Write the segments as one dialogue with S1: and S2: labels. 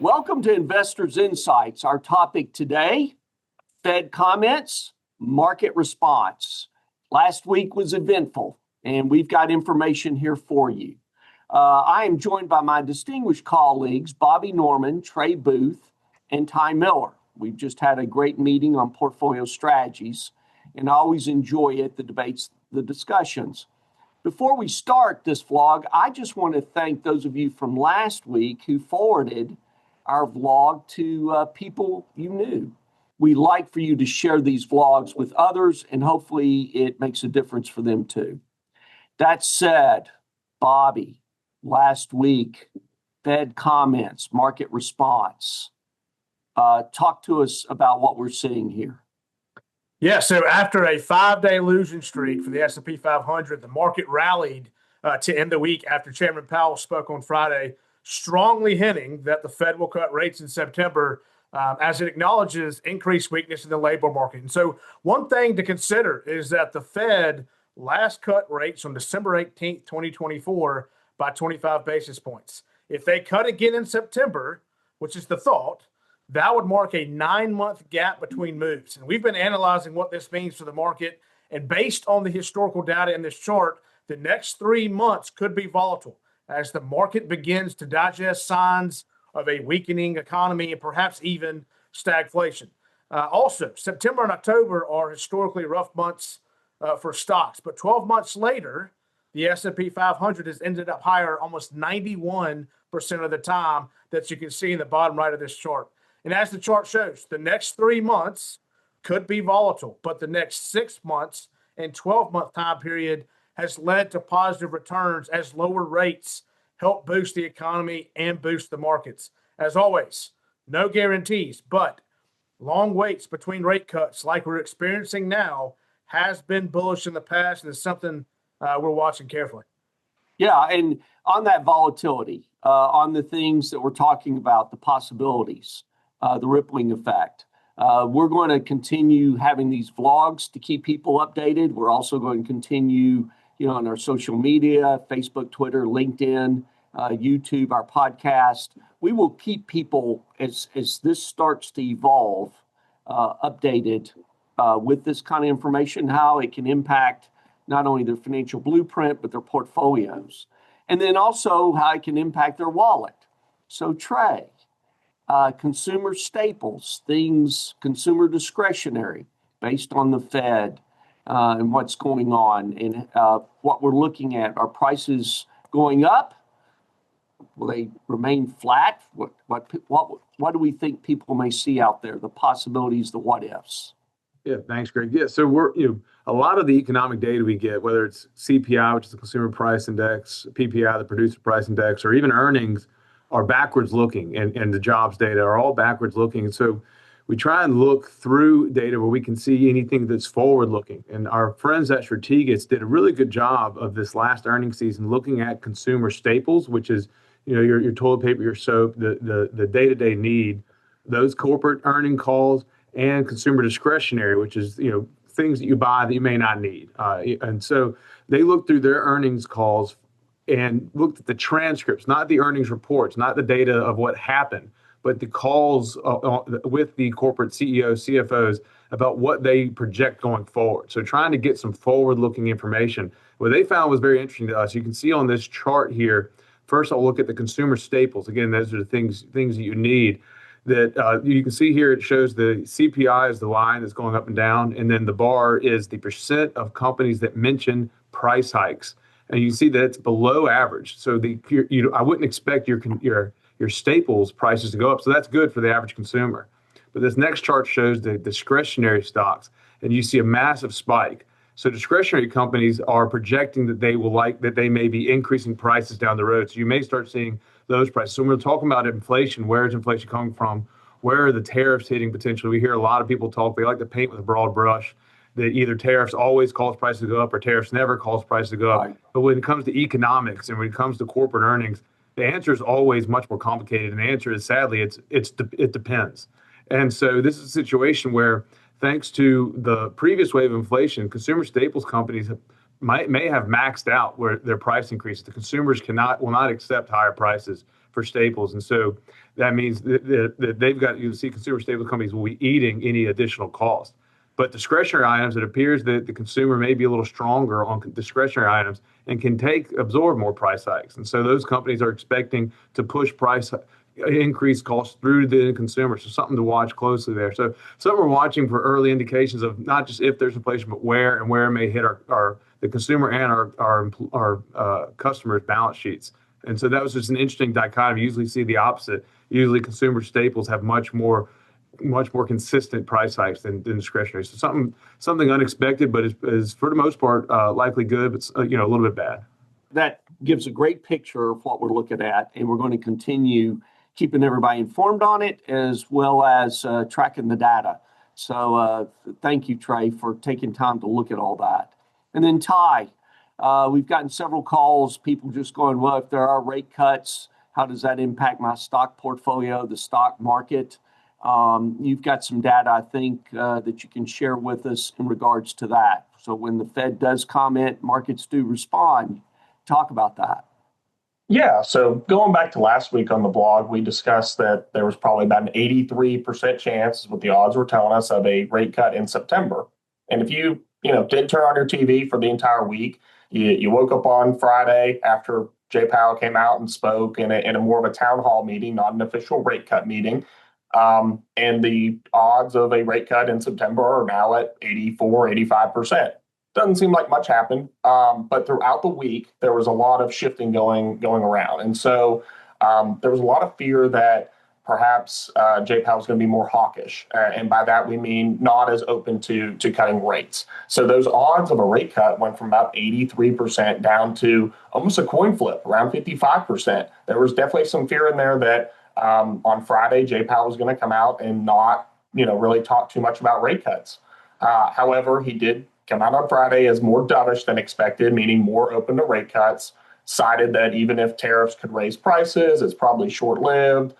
S1: Welcome to Investors Insights. Our topic today, Fed comments, market response. Last week was eventful, and we've got information here for you. I am joined by my distinguished colleagues, Bobby Norman, Trey Booth, and Ty Miller. We've just had a great meeting on portfolio strategies, and I always enjoy it, the debates, the discussions. Before we start this vlog, I just want to thank those of you from last week who forwarded our vlog to people you knew. We like for you to share these vlogs with others, and hopefully it makes a difference for them too. That said, Bobby, last week, Fed comments, market response. Talk to us about what we're seeing here.
S2: Yeah, so after a 5-day losing streak for the S&P 500, the market rallied to end the week after Chairman Powell spoke on Friday, strongly hinting that the Fed will cut rates in September as it acknowledges increased weakness in the labor market. And so one thing to consider is that the Fed last cut rates on December 18th, 2024 by 25 basis points. If they cut again in September, which is the thought, that would mark a 9-month gap between moves. And we've been analyzing what this means for the market. And based on the historical data in this chart, the next 3 months could be volatile as the market begins to digest signs of a weakening economy and perhaps even stagflation. Also, September and October are historically rough months for stocks, but 12 months later, the S&P 500 has ended up higher almost 91% of the time, that you can see in the bottom right of this chart. And as the chart shows, the next 3 months could be volatile, but the next 6 months and 12-month time period has led to positive returns as lower rates help boost the economy and boost the markets. As always, no guarantees, but long waits between rate cuts like we're experiencing now has been bullish in the past, and is something we're watching carefully.
S1: Yeah, and on that volatility, on the things that we're talking about, the possibilities, the rippling effect. We're going to continue having these vlogs to keep people updated. We're also going to continue, on our social media, Facebook, Twitter, LinkedIn, YouTube, our podcast. We will keep people, as this starts to evolve, updated with this kind of information, how it can impact not only their financial blueprint, but their portfolios. And then also how it can impact their wallet. So Trey, consumer staples, things, consumer discretionary, based on the Fed and what's going on and what we're looking at. Are prices going up? Will they remain flat? What do we think people may see out there? The possibilities, the what ifs.
S3: Yeah, thanks, Greg. Yeah, so we're a lot of the economic data we get, whether it's CPI, which is the Consumer Price Index, PPI, the Producer Price Index, or even earnings, are backwards looking, and the jobs data are all backwards looking. And so we try and look through data where we can see anything that's forward looking. And our friends at Strategas did a really good job of this last earnings season looking at consumer staples, which is your toilet paper, your soap, the day-to-day need, those corporate earning calls, and consumer discretionary, which is things that you buy that you may not need. And so they looked through their earnings calls and looked at the transcripts, not the earnings reports, not the data of what happened, but the calls with the corporate CEOs, CFOs about what they project going forward. So trying to get some forward-looking information. What they found was very interesting to us. You can see on this chart here, first I'll look at the consumer staples. Again, those are the things that you need. That you can see here, it shows the CPI is the line that's going up and down, and then the bar is the percent of companies that mention price hikes. And you see that it's below average. So I wouldn't expect your staples prices to go up. So that's good for the average consumer. But this next chart shows the discretionary stocks, and you see a massive spike. So discretionary companies are projecting that they may be increasing prices down the road. So you may start seeing those prices. So when we're talking about inflation, where is inflation coming from? Where are the tariffs hitting potentially? We hear a lot of people talk, they like to paint with a broad brush, that either tariffs always cause prices to go up or tariffs never cause prices to go up. Right. But when it comes to economics and when it comes to corporate earnings, the answer is always much more complicated. And the answer is, sadly, it depends. And so this is a situation where, thanks to the previous wave of inflation, consumer staples companies may have maxed out where their price increases. The consumers will not accept higher prices for staples. And so that means that they've got, you see consumer staples companies will be eating any additional cost. But discretionary items, it appears that the consumer may be a little stronger on discretionary items and can absorb more price hikes. And so those companies are expecting to push increased costs through the consumer. So something to watch closely there. So something we're watching for early indications of not just if there's inflation, but where it may hit the consumer and our customers' balance sheets. And so that was just an interesting dichotomy. You usually see the opposite. Usually consumer staples have much more consistent price hikes than discretionary. So something unexpected, but is for the most part likely good, but a little bit bad.
S1: That gives a great picture of what we're looking at, and we're going to continue keeping everybody informed on it as well as tracking the data. So thank you, Trey, for taking time to look at all that. And then Ty, we've gotten several calls, people just going, well, if there are rate cuts, how does that impact my stock portfolio, the stock market? You've got some data, I think, that you can share with us in regards to that. So when the Fed does comment, markets do respond. Talk about that.
S4: Yeah, so going back to last week on the blog, we discussed that there was probably about an 83% chance, is what the odds were telling us, of a rate cut in September. And if you did turn on your TV for the entire week, you woke up on Friday after Jay Powell came out and spoke in a more of a town hall meeting, not an official rate cut meeting. And the odds of a rate cut in September are now at 84, 85%. Doesn't seem like much happened, but throughout the week, there was a lot of shifting going around. And so there was a lot of fear that perhaps Jay Powell is going to be more hawkish. And by that, we mean not as open to cutting rates. So those odds of a rate cut went from about 83% down to almost a coin flip, around 55%. There was definitely some fear in there that on Friday, Jay Powell was going to come out and not really talk too much about rate cuts. However, he did come out on Friday as more dovish than expected, meaning more open to rate cuts, cited that even if tariffs could raise prices, it's probably short-lived.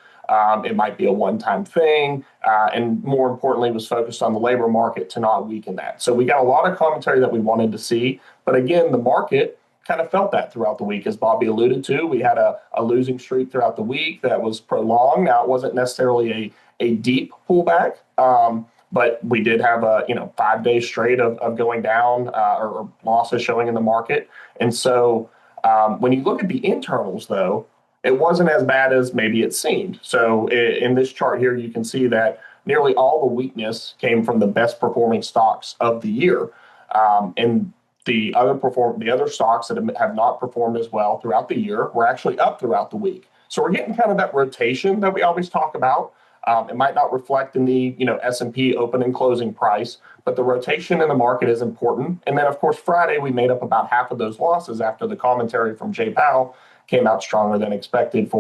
S4: It might be a one-time thing. And more importantly, was focused on the labor market to not weaken that. So we got a lot of commentary that we wanted to see. But again, the market kind of felt that throughout the week. As Bobby alluded to, we had a losing streak throughout the week that was prolonged. Now, it wasn't necessarily a deep pullback, but we did have 5 days straight of going down or losses showing in the market. And so when you look at the internals, though, it wasn't as bad as maybe it seemed. So in this chart here, you can see that nearly all the weakness came from the best performing stocks of the year. And the other stocks that have not performed as well throughout the year were actually up throughout the week. So we're getting kind of that rotation that we always talk about. It might not reflect in the S&P open and closing price, but the rotation in the market is important. And then, of course, Friday, we made up about half of those losses after the commentary from Jay Powell came out stronger than expected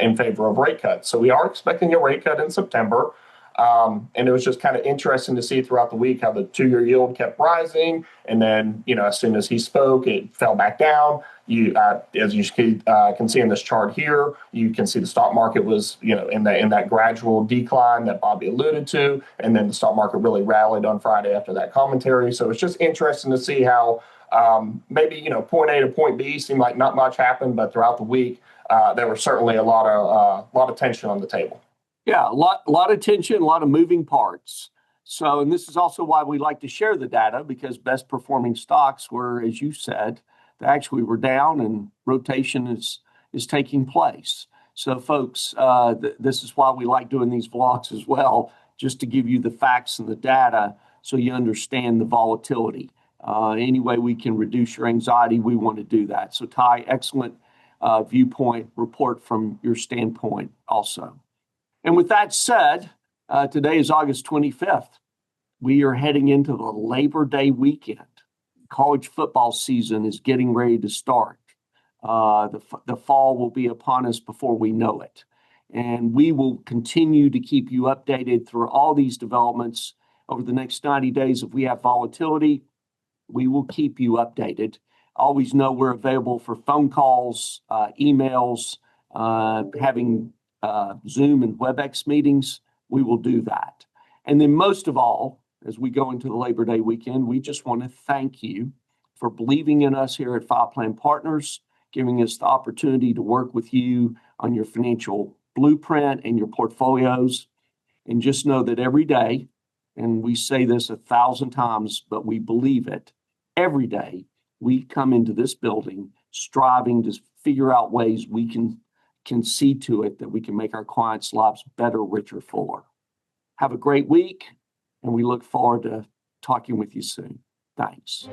S4: in favor of rate cuts. So we are expecting a rate cut in September. And it was just kind of interesting to see throughout the week how the 2-year yield kept rising. And then, as soon as he spoke, it fell back down. As you can see in this chart here, you can see the stock market was, in that gradual decline that Bobby alluded to. And then the stock market really rallied on Friday after that commentary. So it's just interesting to see how maybe, point A to point B seemed like not much happened, but throughout the week, there was certainly a lot of tension on the table.
S1: Yeah, a lot of tension, a lot of moving parts. So, and this is also why we like to share the data, because best performing stocks were, as you said, they actually were down and rotation is taking place. So, folks, this is why we like doing these vlogs as well, just to give you the facts and the data so you understand the volatility. Any way we can reduce your anxiety, we want to do that. So, Ty, excellent viewpoint report from your standpoint also. And with that said, today is August 25th. We are heading into the Labor Day weekend. College football season is getting ready to start. The fall will be upon us before we know it. And we will continue to keep you updated through all these developments over the next 90 days. If we have volatility, we will keep you updated. Always know we're available for phone calls, emails, having Zoom and WebEx meetings. We will do that. And then most of all, as we go into the Labor Day weekend, we just want to thank you for believing in us here at File Plan Partners giving us the opportunity to work with you on your financial blueprint and your portfolios. And just know that every day, and we say this 1,000 times, but we believe it, every day we come into this building striving to figure out ways we can see to it that we can make our clients' lives better, richer, fuller. Have a great week, and we look forward to talking with you soon. Thanks.